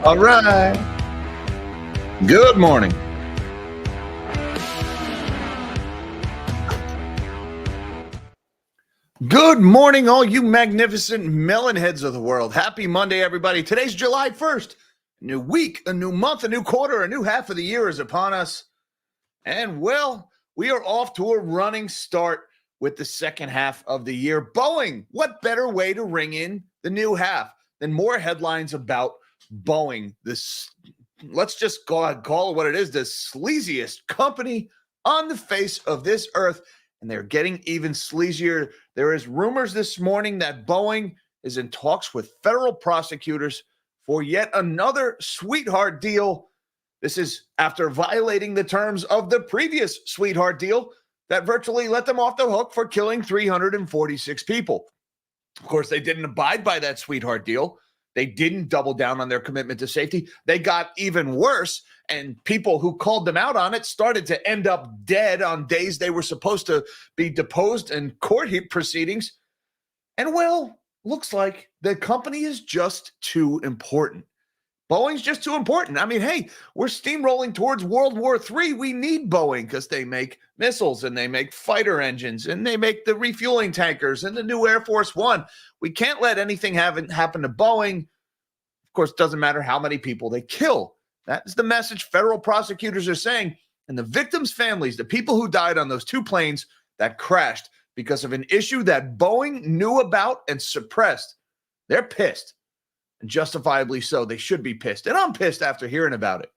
All right. Good morning. Good morning, all you magnificent melon heads of the world. Happy Monday, everybody. Today's July 1st. A new week, a new month, a new quarter, a new half of the year is upon us. And, well, we are off to a running start with the second half of the year. Boeing, what better way to ring in the new half than more headlines about Boeing? Let's just call it what it is, the sleaziest company on the face of this earth. And they're getting even sleazier. There is rumors this morning that Boeing is in talks with federal prosecutors for yet another sweetheart deal. This is after violating the terms of the previous sweetheart deal that virtually let them off the hook for killing 346 people. Of course, they didn't abide by that sweetheart deal. They didn't double down on their commitment to safety. They got even worse, and people who called them out on it started to end up dead on days they were supposed to be deposed in court proceedings. And, well, looks like the company is just too important. Boeing's just too important. I mean, hey, we're steamrolling towards World War III. We need Boeing because they make missiles and they make fighter engines and they make the refueling tankers and the new Air Force One. We can't let anything happen to Boeing. Of course, it doesn't matter how many people they kill. That is the message federal prosecutors are saying. And the victims' families, the people who died on those two planes that crashed because of an issue that Boeing knew about and suppressed, they're pissed. And justifiably so. They should be pissed. And I'm pissed after hearing about it.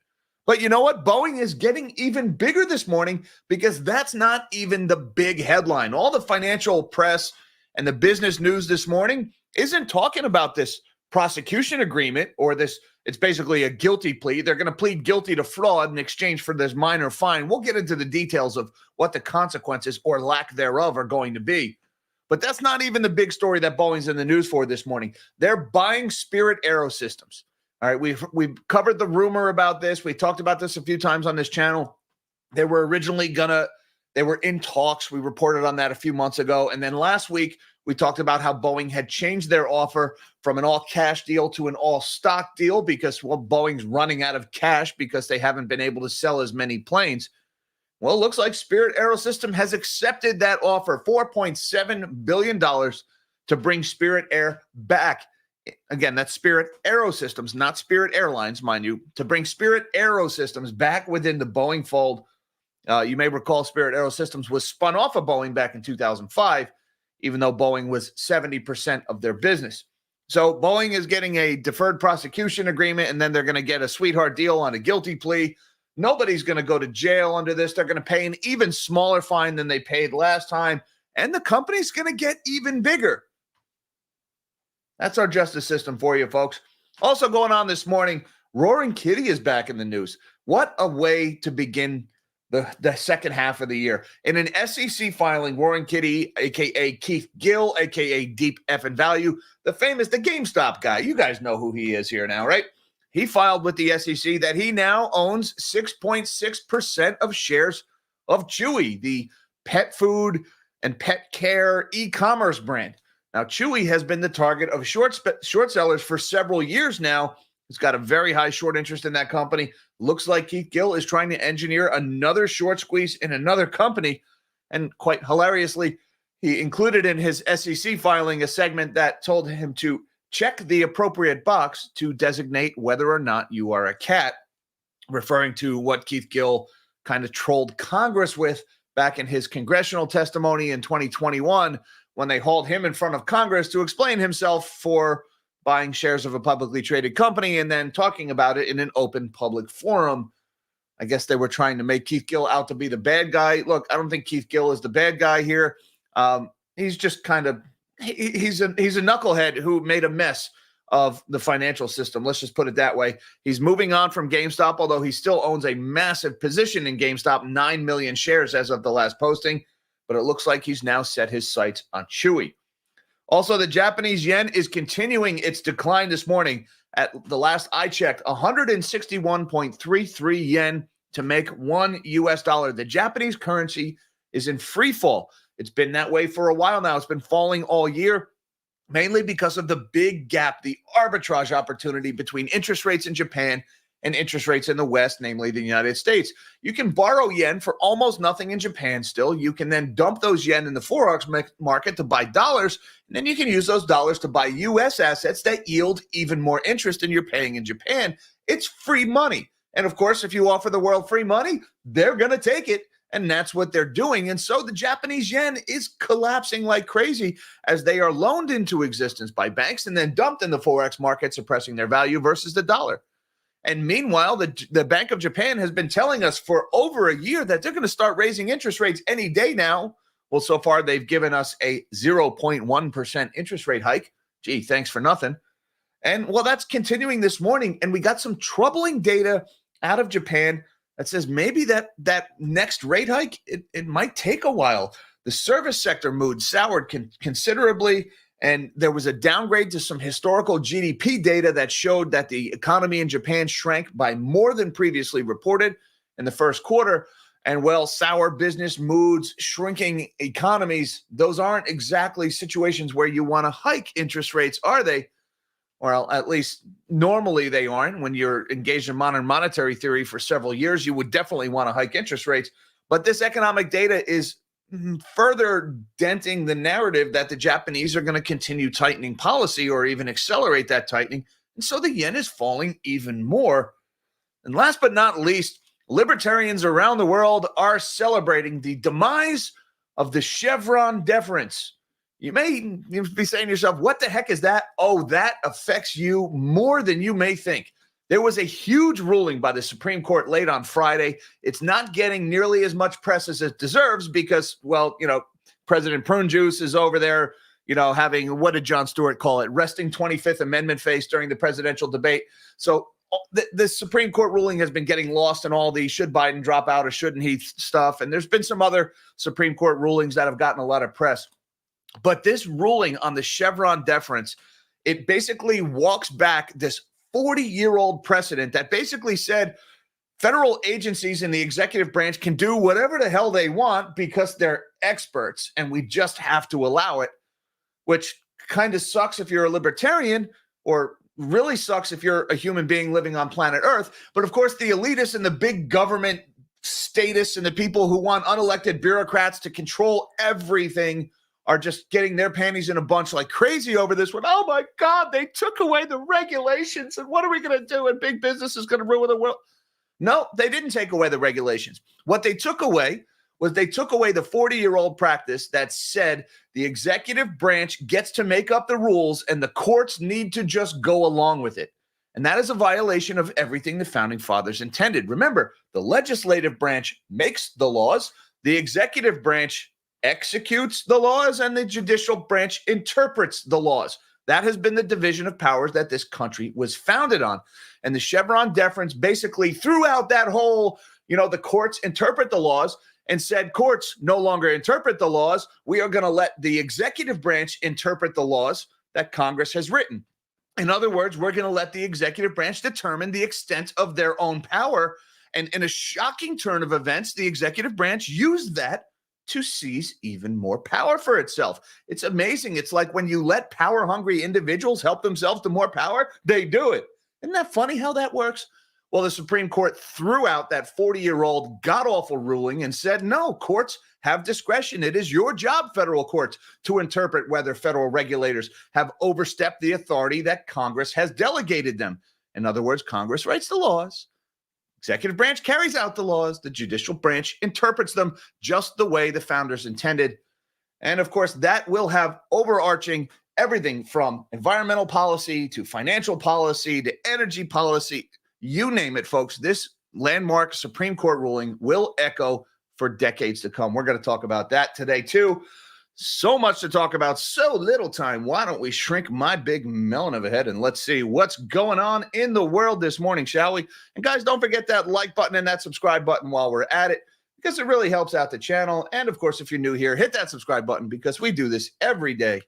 But you know what? Boeing is getting even bigger this morning because that's not even the big headline. All the financial press and the business news this morning isn't talking about this prosecution agreement or this. It's basically a guilty plea. They're going to plead guilty to fraud in exchange for this minor fine. We'll get into the details of what the consequences or lack thereof are going to be. But that's not even the big story that Boeing's in the news for this morning. They're buying Spirit Aerosystems. All right, we've covered the rumor about this. We talked about this a few times on this channel. They were in talks. We reported on that a few months ago. And then last week, we talked about how Boeing had changed their offer from an all-cash deal to an all-stock deal because, well, Boeing's running out of cash because they haven't been able to sell as many planes. Well, it looks like Spirit Aerosystems has accepted that offer, $4.7 billion to bring Spirit Air back. Again, that's Spirit Aerosystems, not Spirit Airlines, mind you, to bring Spirit Aerosystems back within the Boeing fold. You may recall Spirit Aerosystems was spun off of Boeing back in 2005, even though Boeing was 70% of their business. So Boeing is getting a deferred prosecution agreement, and then they're going to get a sweetheart deal on a guilty plea. Nobody's going to go to jail under this. They're going to pay an even smaller fine than they paid last time, and the company's going to get even bigger. That's our justice system for you, folks. Also going on this morning, Roaring Kitty is back in the news. What a way to begin the second half of the year. In an SEC filing, Roaring Kitty, a.k.a. Keith Gill, a.k.a. Deep Effin' Value, the GameStop guy. You guys know who he is here now, right? He filed with the SEC that he now owns 6.6% of shares of Chewy, the pet food and pet care e-commerce brand. Now, Chewy has been the target of short sellers for several years now. It's got a very high short interest in that company. Looks like Keith Gill is trying to engineer another short squeeze in another company. And quite hilariously, he included in his SEC filing a segment that told him to check the appropriate box to designate whether or not you are a cat, referring to what Keith Gill kind of trolled Congress with back in his congressional testimony in 2021 when they hauled him in front of Congress to explain himself for buying shares of a publicly traded company and then talking about it in an open public forum. I guess they were trying to make Keith Gill out to be the bad guy. Look, I don't think Keith Gill is the bad guy here. He's just kind of he's a knucklehead who made a mess of the financial system. Let's just put it that way. He's moving on from GameStop, although he still owns a massive position in GameStop, 9 million shares as of the last posting. But it looks like he's now set his sights on Chewy. Also, the Japanese yen is continuing its decline this morning. At the last I checked, 161.33 yen to make $1 US. The Japanese currency is in free fall. It's been that way for a while now. It's been falling all year. mainly because of the big gap, the arbitrage opportunity between interest rates in Japan and interest rates in the West, namely the United States. You can borrow yen for almost nothing in Japan still. You can then dump those yen in the forex market to buy dollars, and then you can use those dollars to buy U.S. assets that yield even more interest than you're paying in Japan. It's free money. And of course, if you offer the world free money, they're going to take it. And that's what they're doing. And so the Japanese yen is collapsing like crazy as they are loaned into existence by banks and then dumped in the forex market, suppressing their value versus the dollar. And meanwhile, the Bank of Japan has been telling us for over a year that they're going to start raising interest rates any day now. Well, so far, they've given us a 0.1% interest rate hike. Gee, thanks for nothing. And well, that's continuing this morning. And we got some troubling data out of Japan that says maybe that next rate hike, it might take a while. The service sector mood soured considerably. And there was a downgrade to some historical GDP data that showed that the economy in Japan shrank by more than previously reported in the first quarter. And well, sour business moods, shrinking economies, those aren't exactly situations where you want to hike interest rates, are they? Well, at least normally they aren't. When you're engaged in modern monetary theory for several years, you would definitely want to hike interest rates. But this economic data is further denting the narrative that the Japanese are going to continue tightening policy or even accelerate that tightening. And so the yen is falling even more. And last but not least, libertarians around the world are celebrating the demise of the Chevron Deference. You may be saying to yourself, what the heck is that? Oh, that affects you more than you may think. There was a huge ruling by the Supreme Court late on Friday. It's not getting nearly as much press as it deserves because, well, President Prune Juice is over there, having, what did Jon Stewart call it? Resting 25th Amendment face during the presidential debate. So the Supreme Court ruling has been getting lost in all the should Biden drop out or shouldn't he stuff. And there's been some other Supreme Court rulings that have gotten a lot of press. But this ruling on the Chevron deference, it basically walks back this 40-year-old precedent that basically said federal agencies in the executive branch can do whatever the hell they want because they're experts, and we just have to allow it, which kind of sucks if you're a libertarian, or really sucks if you're a human being living on planet Earth. But of course, the elitists and the big government statists and the people who want unelected bureaucrats to control everything are just getting their panties in a bunch like crazy over this one. Oh my God, they took away the regulations, and what are we going to do? And big business is going to ruin the world. No, they didn't take away the regulations. What they took away was they took away the 40-year-old practice that said the executive branch gets to make up the rules and the courts need to just go along with it. And that is a violation of everything the founding fathers intended. Remember, the legislative branch makes the laws, the executive branch executes the laws, and the judicial branch interprets the laws. That has been the division of powers that this country was founded on. And the Chevron deference basically threw out that whole, the courts interpret the laws and said, courts no longer interpret the laws. We are going to let the executive branch interpret the laws that Congress has written. In other words, we're going to let the executive branch determine the extent of their own power. And in a shocking turn of events, the executive branch used that to seize even more power for itself. It's amazing. It's like when you let power-hungry individuals help themselves to more power, they do it. Isn't that funny how that works? Well, the Supreme Court threw out that 40-year-old god-awful ruling and said, no, courts have discretion. It is your job, federal courts, to interpret whether federal regulators have overstepped the authority that Congress has delegated them. In other words, Congress writes the laws. Executive branch carries out the laws. The judicial branch interprets them just the way the founders intended. And of course, that will have overarching everything from environmental policy to financial policy to energy policy. You name it, folks. This landmark Supreme Court ruling will echo for decades to come. We're going to talk about that today, too. So much to talk about, so little time. Why don't we shrink my big melon of a head and let's see what's going on in the world this morning, shall we? And guys, don't forget that like button and that subscribe button while we're at it, because it really helps out the channel. And of course, if you're new here, hit that subscribe button because we do this every day.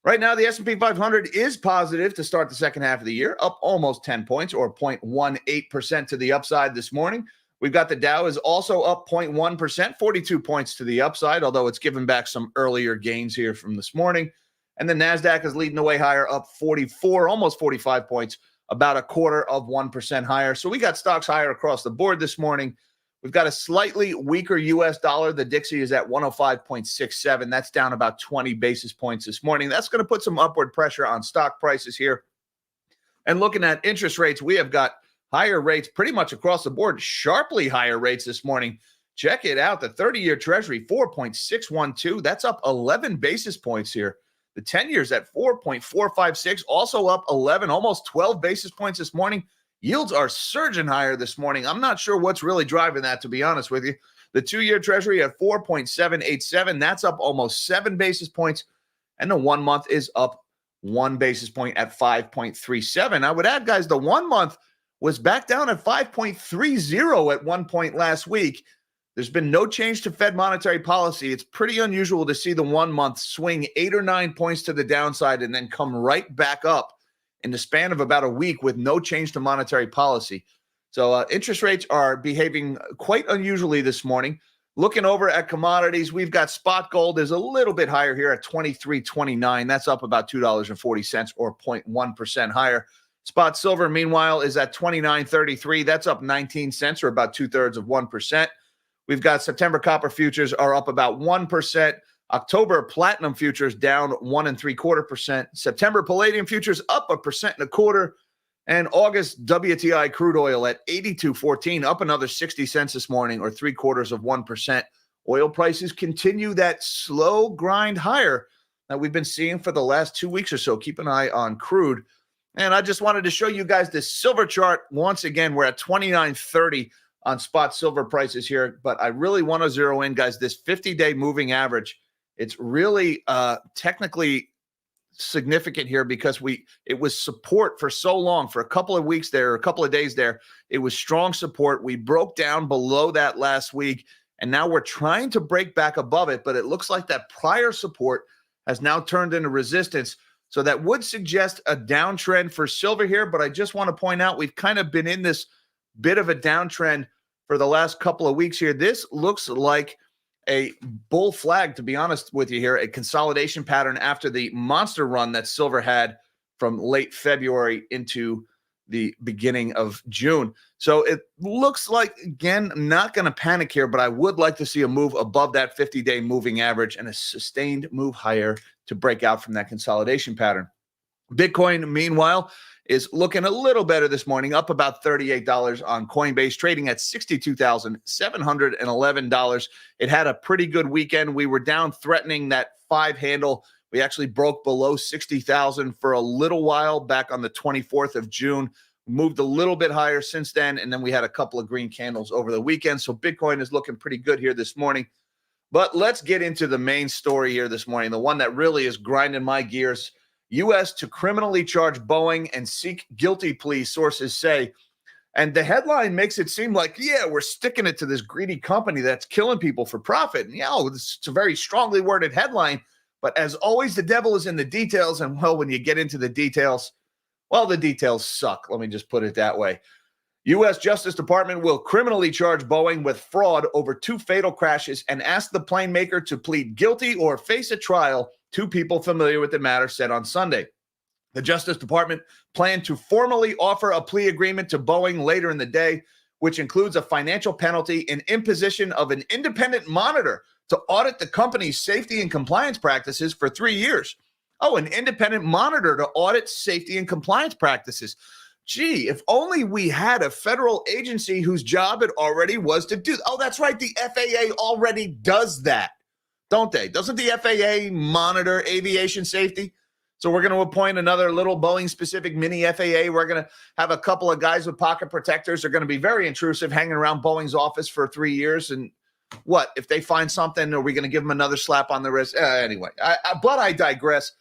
Right now, the S&P 500 is positive to start the second half of the year, up almost 10 points or 0.18% to the upside this morning. We've got the Dow is also up 0.1%, 42 points to the upside, although it's given back some earlier gains here from this morning. And the NASDAQ is leading the way higher, up 44, almost 45 points, about 0.25% higher. So we got stocks higher across the board this morning. We've got a slightly weaker U.S. dollar. The Dixie is at 105.67. That's down about 20 basis points this morning. That's going to put some upward pressure on stock prices here. And looking at interest rates, we have got higher rates pretty much across the board, sharply higher rates this morning. Check it out. The 30-year Treasury, 4.612. That's up 11 basis points here. The 10-year's at 4.456, also up 11, almost 12 basis points this morning. Yields are surging higher this morning. I'm not sure what's really driving that, to be honest with you. The 2-year Treasury at 4.787. That's up almost 7 basis points. And the 1 month is up 1 basis point at 5.37. I would add, guys, the 1 month was back down at 5.30 at one point last week. There's been no change to Fed monetary policy. It's pretty unusual to see the 1 month swing 8 or 9 points to the downside and then come right back up in the span of about a week with no change to monetary policy. So interest rates are behaving quite unusually this morning. Looking over at commodities, we've got spot gold is a little bit higher here at $23.29. That's up about $2.40 or 0.1% higher. Spot silver, meanwhile, is at $29.33. That's up 19 cents or about 2/3%. We've got September copper futures are up about 1%. October platinum futures down 1.75%. September palladium futures up 1.25%. And August WTI crude oil at 82.14, up another 60 cents this morning or 0.75%. Oil prices continue that slow grind higher that we've been seeing for the last 2 weeks or so. Keep an eye on crude. And I just wanted to show you guys this silver chart. Once again, we're at $29.30 on spot silver prices here, but I really want to zero in, guys, this 50-day moving average. It's really technically significant here because it was support for so long, for a couple of weeks there, a couple of days there. It was strong support. We broke down below that last week, and now we're trying to break back above it, but it looks like that prior support has now turned into resistance. So that would suggest a downtrend for silver here, but I just want to point out we've kind of been in this bit of a downtrend for the last couple of weeks here. This looks like a bull flag, to be honest with you here, a consolidation pattern after the monster run that silver had from late February into the beginning of June. So it looks like, again, I'm not going to panic here, but I would like to see a move above that 50-day moving average and a sustained move higher to break out from that consolidation pattern. Bitcoin, meanwhile, is looking a little better this morning, up about $38 on Coinbase, trading at $62,711. It had a pretty good weekend. We were down threatening that 5 handle. We actually broke below 60,000 for a little while back on the 24th of June. Moved a little bit higher since then, and then we had a couple of green candles over the weekend. So Bitcoin is looking pretty good here this morning. But let's get into the main story here this morning, the one that really is grinding my gears. U.S. to criminally charge Boeing and seek guilty plea, sources say. And the headline makes it seem like, yeah, we're sticking it to this greedy company that's killing people for profit. And yeah, it's a very strongly worded headline. But as always, the devil is in the details. And, well, when you get into the details, well, the details suck. Let me just put it that way. U.S. Justice Department will criminally charge Boeing with fraud over 2 fatal crashes and ask the plane maker to plead guilty or face a trial. 2 people familiar with the matter said on Sunday. The Justice Department planned to formally offer a plea agreement to Boeing later in the day, which includes a financial penalty and imposition of an independent monitor to audit the company's safety and compliance practices for 3 years. Oh, an independent monitor to audit safety and compliance practices. Gee, if only we had a federal agency whose job it already was to do. Oh, that's right. The FAA already does that, don't they? Doesn't the FAA monitor aviation safety? So we're going to appoint another little Boeing-specific mini FAA. We're going to have a couple of guys with pocket protectors. They're going to be very intrusive, hanging around Boeing's office for 3 years. And what? If they find something, are we going to give them another slap on the wrist? Anyway, but I digress.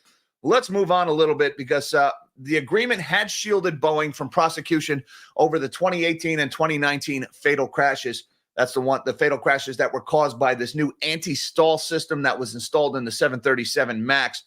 Let's move on a little bit because the agreement had shielded Boeing from prosecution over the 2018 and 2019 fatal crashes. That's the fatal crashes that were caused by this new anti-stall system that was installed in the 737 MAX.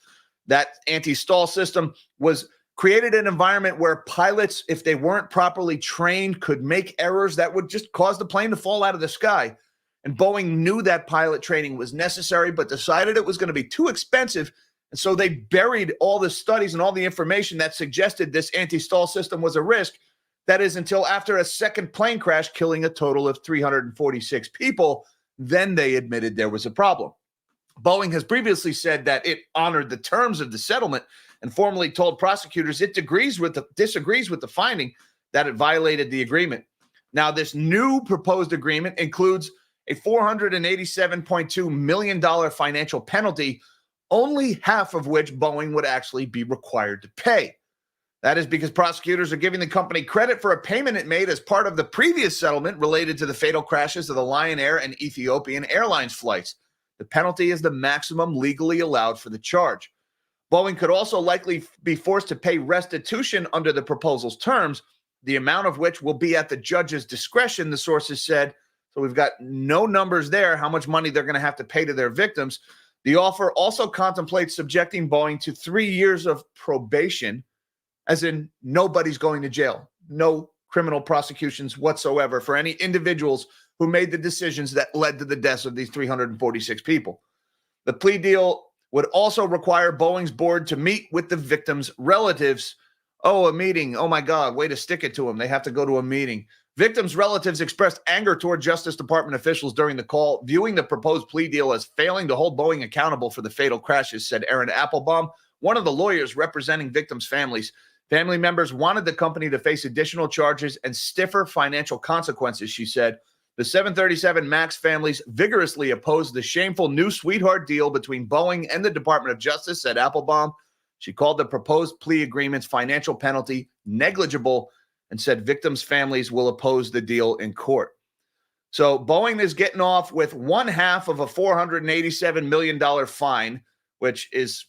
That anti-stall system was created an environment where pilots, if they weren't properly trained, could make errors that would just cause the plane to fall out of the sky. And Boeing knew that pilot training was necessary, but decided it was going to be too expensive And so they buried all the studies and all the information that suggested this anti-stall system was a risk. That is until after a second plane crash, killing a total of 346 people. Then they admitted there was a problem. Boeing has previously said that it honored the terms of the settlement and formally told prosecutors it disagrees with the finding that it violated the agreement. Now, this new proposed agreement includes a $487.2 million financial penalty, only half of which Boeing would actually be required to pay. That is because prosecutors are giving the company credit for a payment it made as part of the previous settlement related to the fatal crashes of the Lion Air and Ethiopian Airlines flights. The penalty is the maximum legally allowed for the charge. Boeing could also likely be forced to pay restitution under the proposal's terms, the amount of which will be at the judge's discretion, the sources said. So we've got no numbers there, how much money they're going to have to pay to their victims. The offer also contemplates subjecting Boeing to 3 years of probation, as in nobody's going to jail, no criminal prosecutions whatsoever for any individuals who made the decisions that led to the deaths of these 346 people. The plea deal would also require Boeing's board to meet with the victims' relatives. Oh, a meeting. Oh, my God. Way to stick it to them. They have to go to a meeting. Victims' relatives expressed anger toward Justice Department officials during the call, viewing the proposed plea deal as failing to hold Boeing accountable for the fatal crashes, said Aaron Applebaum, one of the lawyers representing victims' families. Family members wanted the company to face additional charges and stiffer financial consequences, she said. The 737 MAX families vigorously opposed the shameful new sweetheart deal between Boeing and the Department of Justice, said Applebaum. She called the proposed plea agreement's financial penalty negligible and said victims' families will oppose the deal in court. So Boeing is getting off with one half of a $487 million fine, which is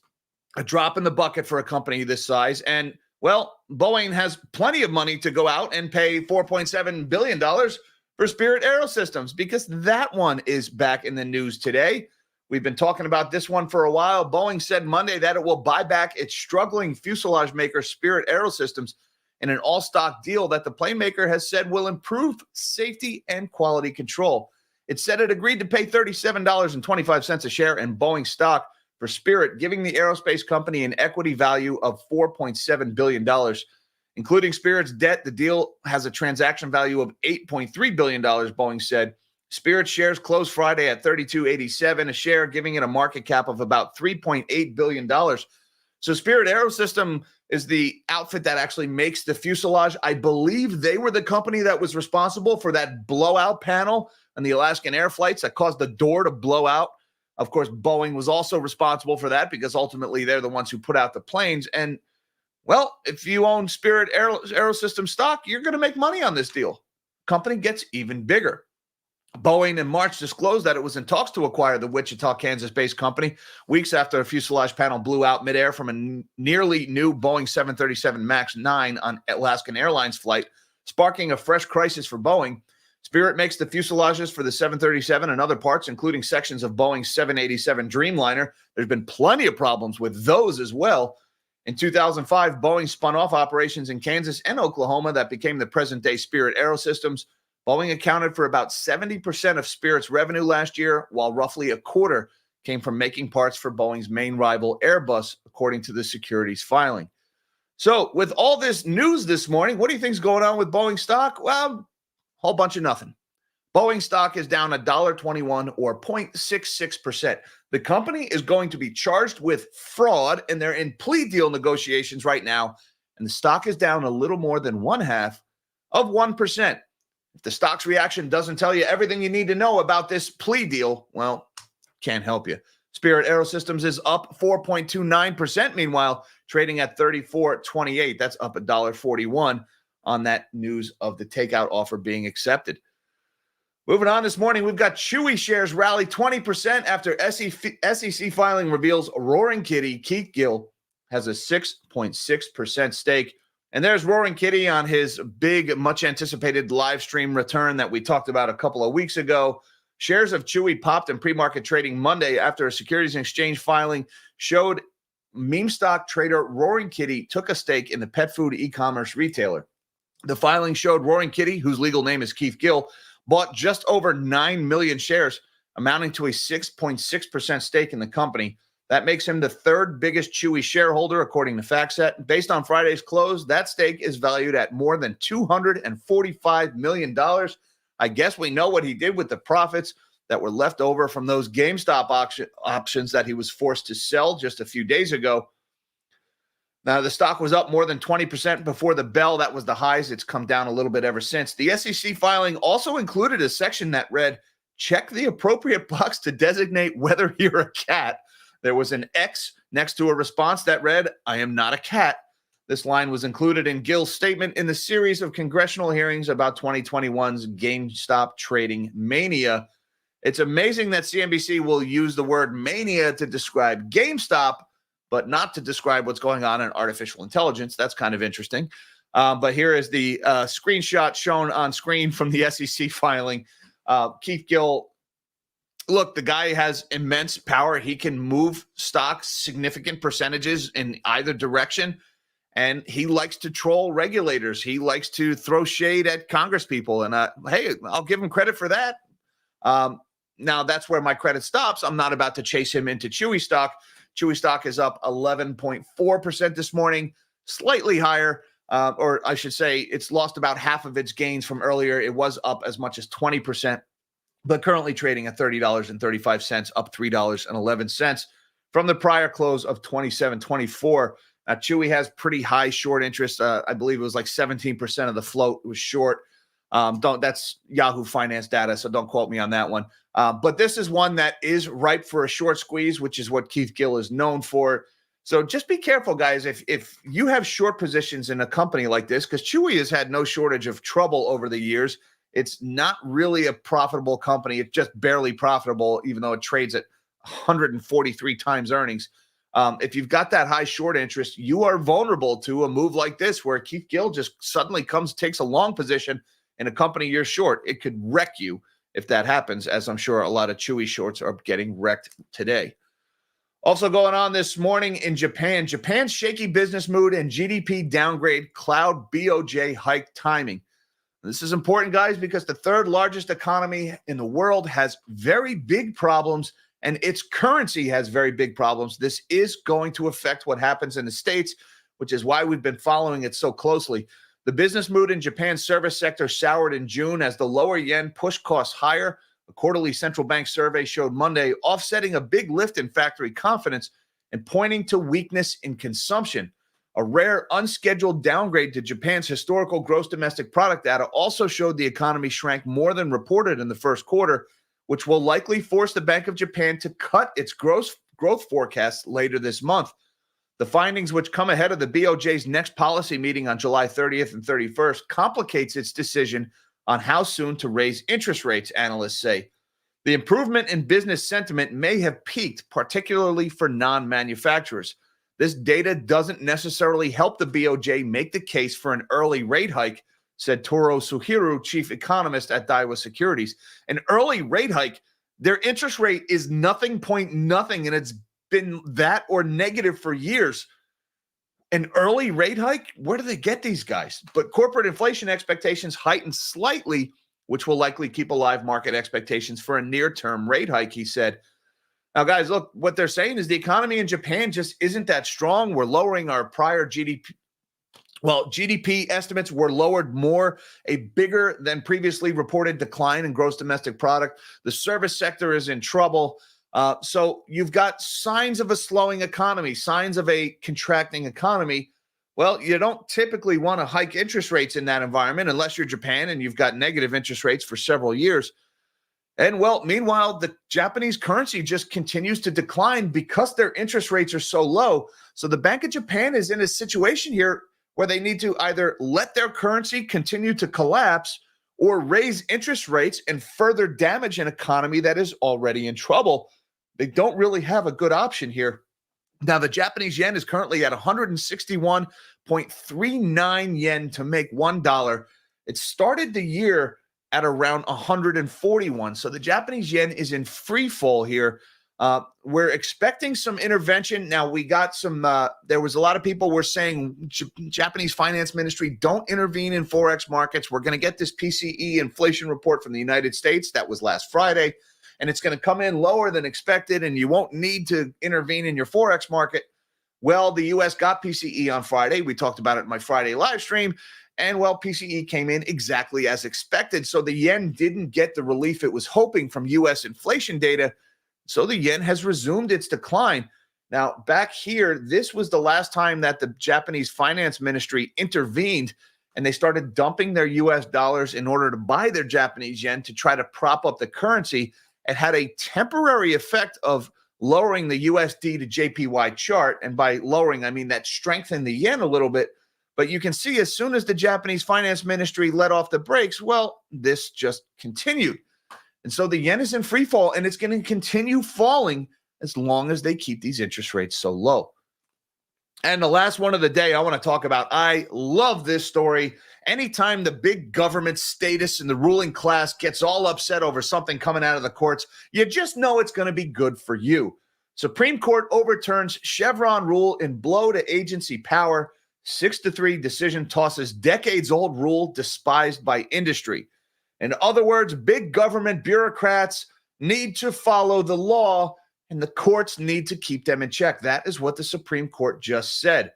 a drop in the bucket for a company this size. And, well, Boeing has plenty of money to go out and pay $4.7 billion for Spirit Aerosystems, because that one is back in the news today. We've been talking about this one for a while. Boeing said Monday that it will buy back its struggling fuselage maker Spirit Aerosystems in an all-stock deal that the plane maker has said will improve safety and quality control. It said it agreed to pay $37.25 a share in Boeing stock for Spirit, giving the aerospace company an equity value of $4.7 billion. Including Spirit's debt, the deal has a transaction value of $8.3 billion, Boeing said. Spirit shares closed Friday at $32.87 a share, giving it a market cap of about $3.8 billion. So Spirit Aerosystems is the outfit that actually makes the fuselage. I believe they were the company that was responsible for that blowout panel on the Alaskan Air flights that caused the door to blow out. Of course, Boeing was also responsible for that because ultimately they're the ones who put out the planes. And, well, if you own Spirit Aerosystems stock, you're going to make money on this deal. Company gets even bigger. Boeing in March disclosed that it was in talks to acquire the Wichita, Kansas-based company weeks after a fuselage panel blew out midair from a nearly new Boeing 737 MAX 9 on Alaskan Airlines flight, sparking a fresh crisis for Boeing. Spirit makes the fuselages for the 737 and other parts, including sections of Boeing's 787 Dreamliner. There's been plenty of problems with those as well. In 2005, Boeing spun off operations in Kansas and Oklahoma that became the present-day Spirit Aerosystems. Boeing accounted for about 70% of Spirit's revenue last year, while roughly a quarter came from making parts for Boeing's main rival Airbus, according to the securities filing. So with all this news this morning, what do you think is going on with Boeing stock? Well, a whole bunch of nothing. Boeing stock is down $1.21 or 0.66%. The company is going to be charged with fraud, and they're in plea deal negotiations right now, and the stock is down a little more than 0.5% of 1%. If the stock's reaction doesn't tell you everything you need to know about this plea deal, well, can't help you. Spirit Aerosystems is up 4.29%, meanwhile, trading at $34.28. That's up $1.41 on that news of the takeout offer being accepted. Moving on this morning, we've got Chewy shares rally 20% after SEC filing reveals Roaring Kitty Keith Gill has a 6.6% stake. And there's Roaring Kitty on his big, much-anticipated live stream return that we talked about a couple of weeks ago. Shares of Chewy popped in pre-market trading Monday after a Securities and Exchange filing showed meme stock trader Roaring Kitty took a stake in the pet food e-commerce retailer. The filing showed Roaring Kitty, whose legal name is Keith Gill, bought just over 9 million shares, amounting to a 6.6% stake in the company. That makes him the third biggest Chewy shareholder, according to FactSet. Based on Friday's close, that stake is valued at more than $245 million. I guess we know what he did with the profits that were left over from those GameStop options that he was forced to sell just a few days ago. Now, the stock was up more than 20% before the bell. That was the highs. It's come down a little bit ever since. The SEC filing also included a section that read, check the appropriate box to designate whether you're a cat. There was an X next to a response that read, I am not a cat. This line was included in Gill's statement in the series of congressional hearings about 2021's GameStop trading mania. It's amazing that CNBC will use the word mania to describe GameStop, but not to describe what's going on in artificial intelligence. That's kind of interesting. But here is the screenshot shown on screen from the SEC filing. Keith Gill, look, the guy has immense power. He can move stocks significant percentages in either direction, and he likes to troll regulators. He likes to throw shade at congresspeople, and hey, I'll give him credit for that. Now, that's where my credit stops. I'm not about to chase him into Chewy stock. Chewy stock is up 11.4% this morning, slightly higher, or I should say it's lost about half of its gains from earlier. It was up as much as 20%, but currently trading at $30.35, up $3.11 from the prior close of $27.24. Now, Chewy has pretty high short interest. I believe it was like 17% of the float was short. That's Yahoo Finance data, so don't quote me on that one. But this is one that is ripe for a short squeeze, which is what Keith Gill is known for. So just be careful, guys, if you have short positions in a company like this, because Chewy has had no shortage of trouble over the years. It's not really a profitable company. It's just barely profitable, even though it trades at 143 times earnings. If you've got that high short interest, you are vulnerable to a move like this, where Keith Gill just suddenly takes a long position in a company you're short. It could wreck you if that happens, as I'm sure a lot of Chewy shorts are getting wrecked today. Also going on this morning in Japan, Japan's shaky business mood and GDP downgrade cloud BOJ hike timing. This is important, guys, because the third largest economy in the world has very big problems, and its currency has very big problems. This is going to affect what happens in the States, which is why we've been following it so closely. The business mood in Japan's service sector soured in June as the lower yen pushed costs higher. A quarterly central bank survey showed Monday, offsetting a big lift in factory confidence and pointing to weakness in consumption. A rare unscheduled downgrade to Japan's historical gross domestic product data also showed the economy shrank more than reported in the first quarter, which will likely force the Bank of Japan to cut its growth forecasts later this month. The findings, which come ahead of the BOJ's next policy meeting on July 30th and 31st, complicates its decision on how soon to raise interest rates, analysts say. The improvement in business sentiment may have peaked, particularly for non-manufacturers. This data doesn't necessarily help the BOJ make the case for an early rate hike, said Toru Suhiru, chief economist at Daiwa Securities. An early rate hike, their interest rate is nothing, and it's been that or negative for years. An early rate hike? Where do they get these guys? But corporate inflation expectations heightened slightly, which will likely keep alive market expectations for a near-term rate hike, he said. Now, guys, look, what they're saying is the economy in Japan just isn't that strong. We're lowering our prior GDP. Well, GDP estimates were lowered more, a bigger than previously reported decline in gross domestic product. The service sector is in trouble. So you've got signs of a slowing economy, signs of a contracting economy. Well, you don't typically want to hike interest rates in that environment unless you're Japan and you've got negative interest rates for several years. And well, meanwhile, the Japanese currency just continues to decline because their interest rates are so low. So the Bank of Japan is in a situation here where they need to either let their currency continue to collapse or raise interest rates and further damage an economy that is already in trouble. They don't really have a good option here. Now, the Japanese yen is currently at 161.39 yen to make $1. It started the year at around 141. So the Japanese yen is in free fall here. We're expecting some intervention. Now, we got some, there was a lot of people were saying Japanese finance ministry, don't intervene in Forex markets. We're going to get this PCE inflation report from the United States. That was last Friday. and it's going to come in lower than expected, and you won't need to intervene in your Forex market. Well, the U.S. got PCE on Friday. We talked about it in my Friday live stream. And, well, PCE came in exactly as expected. So the yen didn't get the relief it was hoping from U.S. inflation data. So the yen has resumed its decline. Now, back here, this was the last time that the Japanese finance ministry intervened, and they started dumping their U.S. dollars in order to buy their Japanese yen to try to prop up the currency. It had a temporary effect of lowering the USD to JPY chart. And by lowering, I mean that strengthened the yen a little bit. But you can see as soon as the Japanese finance ministry let off the brakes, well, this just continued. And so the yen is in free fall, and it's going to continue falling as long as they keep these interest rates so low. And the last one of the day I want to talk about, I love this story. Anytime the big government status and the ruling class gets all upset over something coming out of the courts, you just know it's going to be good for you. Supreme Court overturns Chevron rule in blow to agency power. 6-3 decision tosses decades-old rule despised by industry. In other words, big government bureaucrats need to follow the law, and the courts need to keep them in check. That is what the Supreme Court just said.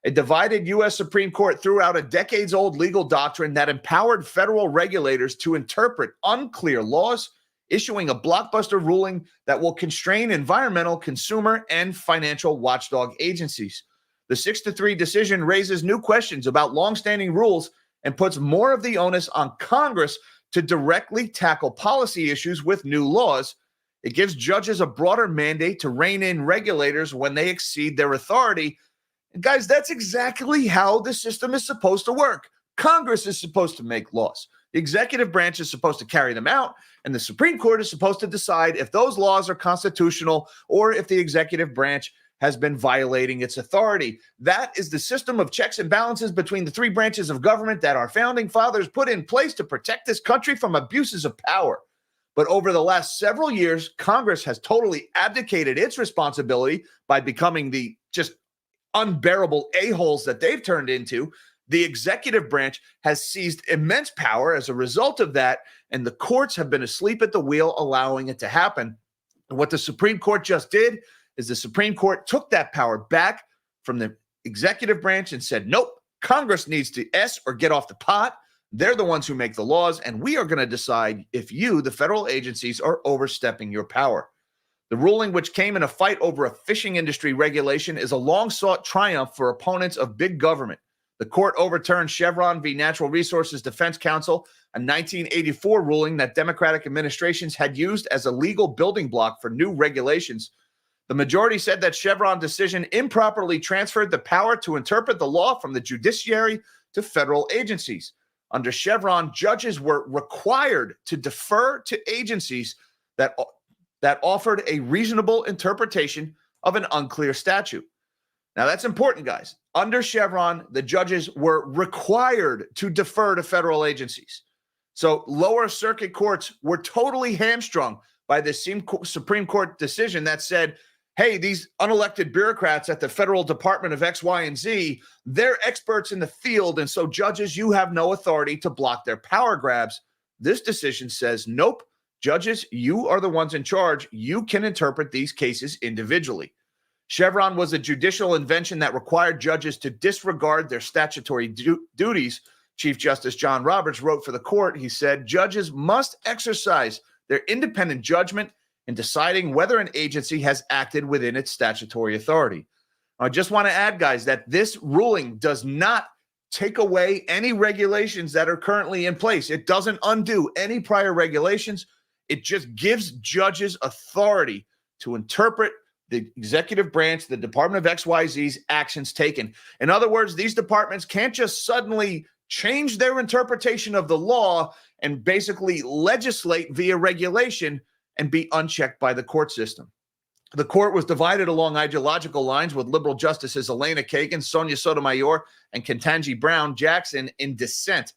A divided U.S. Supreme Court threw out a decades-old legal doctrine that empowered federal regulators to interpret unclear laws, issuing a blockbuster ruling that will constrain environmental, consumer, and financial watchdog agencies. The 6-3 decision raises new questions about longstanding rules and puts more of the onus on Congress to directly tackle policy issues with new laws. It gives judges a broader mandate to rein in regulators when they exceed their authority. And guys, that's exactly how the system is supposed to work. Congress is supposed to make laws. The executive branch is supposed to carry them out, and the Supreme Court is supposed to decide if those laws are constitutional or if the executive branch has been violating its authority. That is the system of checks and balances between the three branches of government that our founding fathers put in place to protect this country from abuses of power. But over the last several years, Congress has totally abdicated its responsibility by becoming the just unbearable a-holes that they've turned into. The executive branch has seized immense power as a result of that, and the courts have been asleep at the wheel, allowing it to happen. And what the Supreme Court just did is the Supreme Court took that power back from the executive branch and said, nope, Congress needs to S or get off the pot. They're the ones who make the laws, and we are going to decide if you, the federal agencies, are overstepping your power. The ruling, which came in a fight over a fishing industry regulation, is a long-sought triumph for opponents of big government. The court overturned Chevron v. Natural Resources Defense Council, a 1984 ruling that Democratic administrations had used as a legal building block for new regulations. The majority said that Chevron decision improperly transferred the power to interpret the law from the judiciary to federal agencies. Under Chevron, judges were required to defer to agencies that offered a reasonable interpretation of an unclear statute. Now, that's important, guys. Under Chevron, the judges were required to defer to federal agencies. So lower circuit courts were totally hamstrung by the Supreme Court decision that said, hey, these unelected bureaucrats at the federal Department of X, Y, and Z, they're experts in the field, and so judges, you have no authority to block their power grabs. This decision says, nope, judges, you are the ones in charge. You can interpret these cases individually. Chevron was a judicial invention that required judges to disregard their statutory duties. Chief Justice John Roberts wrote for the court. He said, judges must exercise their independent judgment in deciding whether an agency has acted within its statutory authority. I just want to add, guys, that this ruling does not take away any regulations that are currently in place. It doesn't undo any prior regulations. It just gives judges authority to interpret the executive branch, the Department of XYZ's actions taken. In other words, these departments can't just suddenly change their interpretation of the law and basically legislate via regulation and be unchecked by the court system. The court was divided along ideological lines, with liberal justices Elena Kagan, Sonia Sotomayor, and Ketanji Brown Jackson in dissent.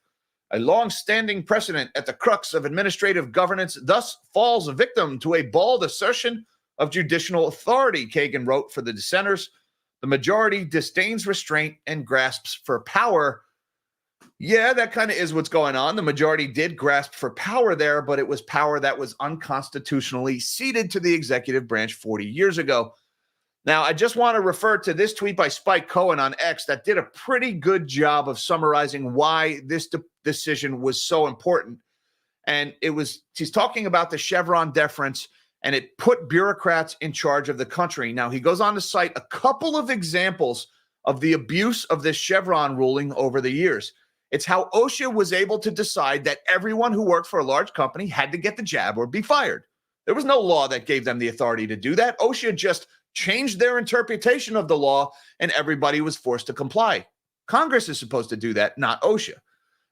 A long-standing precedent at the crux of administrative governance thus falls victim to a bald assertion of judicial authority, Kagan wrote for the dissenters. The majority disdains restraint and grasps for power. Yeah, that kind of is what's going on. The majority did grasp for power there, but it was power that was unconstitutionally ceded to the executive branch 40 years ago. Now, I just want to refer to this tweet by Spike Cohen on X that did a pretty good job of summarizing why this decision was so important. And he's talking about the Chevron deference, and it put bureaucrats in charge of the country. Now, he goes on to cite a couple of examples of the abuse of this Chevron ruling over the years. It's how OSHA was able to decide that everyone who worked for a large company had to get the jab or be fired. There was no law that gave them the authority to do that. OSHA just changed their interpretation of the law, and everybody was forced to comply. Congress is supposed to do that, not OSHA.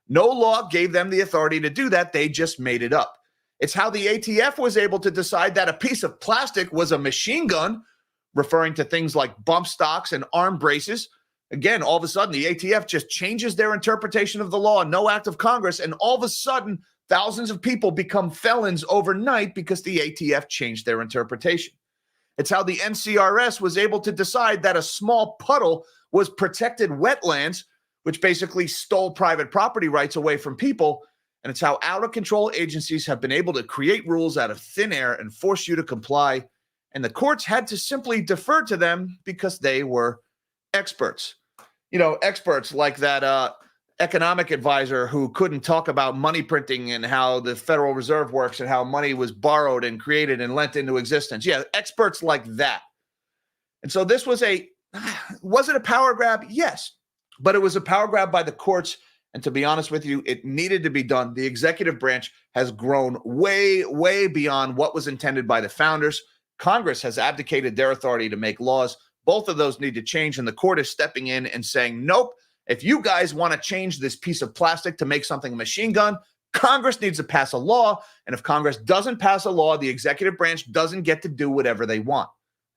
No law gave them the authority to do that. They just made it up. It's how the ATF was able to decide that a piece of plastic was a machine gun, referring to things like bump stocks and arm braces. Again, all of a sudden, the ATF just changes their interpretation of the law, no act of Congress, and all of a sudden, thousands of people become felons overnight because the ATF changed their interpretation. It's how the NCRS was able to decide that a small puddle was protected wetlands, which basically stole private property rights away from people. And it's how out-of-control agencies have been able to create rules out of thin air and force you to comply. And the courts had to simply defer to them because they were experts. You know, experts like that economic advisor who couldn't talk about money printing and how the Federal Reserve works and how money was borrowed and created and lent into existence. Yeah, experts like that. And so this was was it a power grab? Yes, but it was a power grab by the courts. And to be honest with you, it needed to be done. The executive branch has grown way, way beyond what was intended by the founders. Congress has abdicated their authority to make laws. Both of those need to change, and the court is stepping in and saying, nope, if you guys want to change this piece of plastic to make something a machine gun, Congress needs to pass a law. And if Congress doesn't pass a law, the executive branch doesn't get to do whatever they want.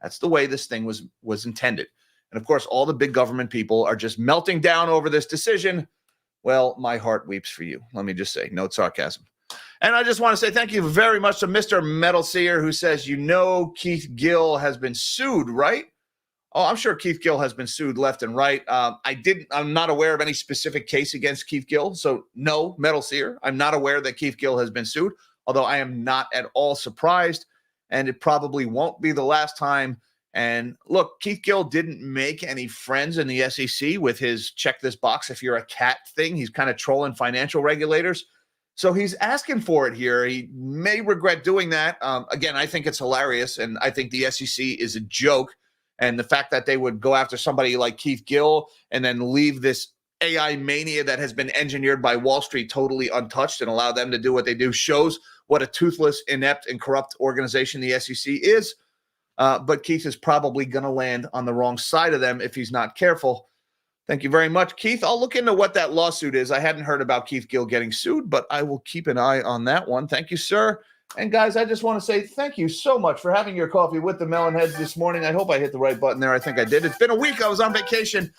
That's the way this thing was intended. And of course, all the big government people are just melting down over this decision. Well, my heart weeps for you. Let me just say, no sarcasm. And I just want to say thank you very much to Mr. Metal Seer, who says, Keith Gill has been sued, right? Oh, I'm sure Keith Gill has been sued left and right. I'm not aware of any specific case against Keith Gill. So no, Metal Seer, I'm not aware that Keith Gill has been sued, although I am not at all surprised. And it probably won't be the last time. And look, Keith Gill didn't make any friends in the SEC with his check this box if you're a cat thing. He's kind of trolling financial regulators. So he's asking for it here. He may regret doing that. Again, I think it's hilarious. And I think the SEC is a joke. And the fact that they would go after somebody like Keith Gill and then leave this AI mania that has been engineered by Wall Street totally untouched and allow them to do what they do shows what a toothless, inept, and corrupt organization the SEC is. But Keith is probably going to land on the wrong side of them if he's not careful. Thank you very much, Keith. I'll look into what that lawsuit is. I hadn't heard about Keith Gill getting sued, but I will keep an eye on that one. Thank you, sir. And guys, I just want to say thank you so much for having your coffee with the Melonheads this morning. I hope I hit the right button there. I think I did. It's been a week. I was on vacation.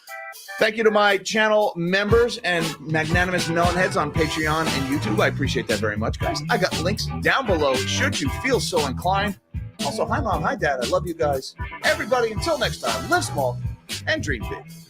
Thank you to my channel members and magnanimous Melonheads on Patreon and YouTube. I appreciate that very much, guys. I got links down below should you feel so inclined. Also, hi, Mom. Hi, Dad. I love you guys. Everybody, until next time, live small and dream big.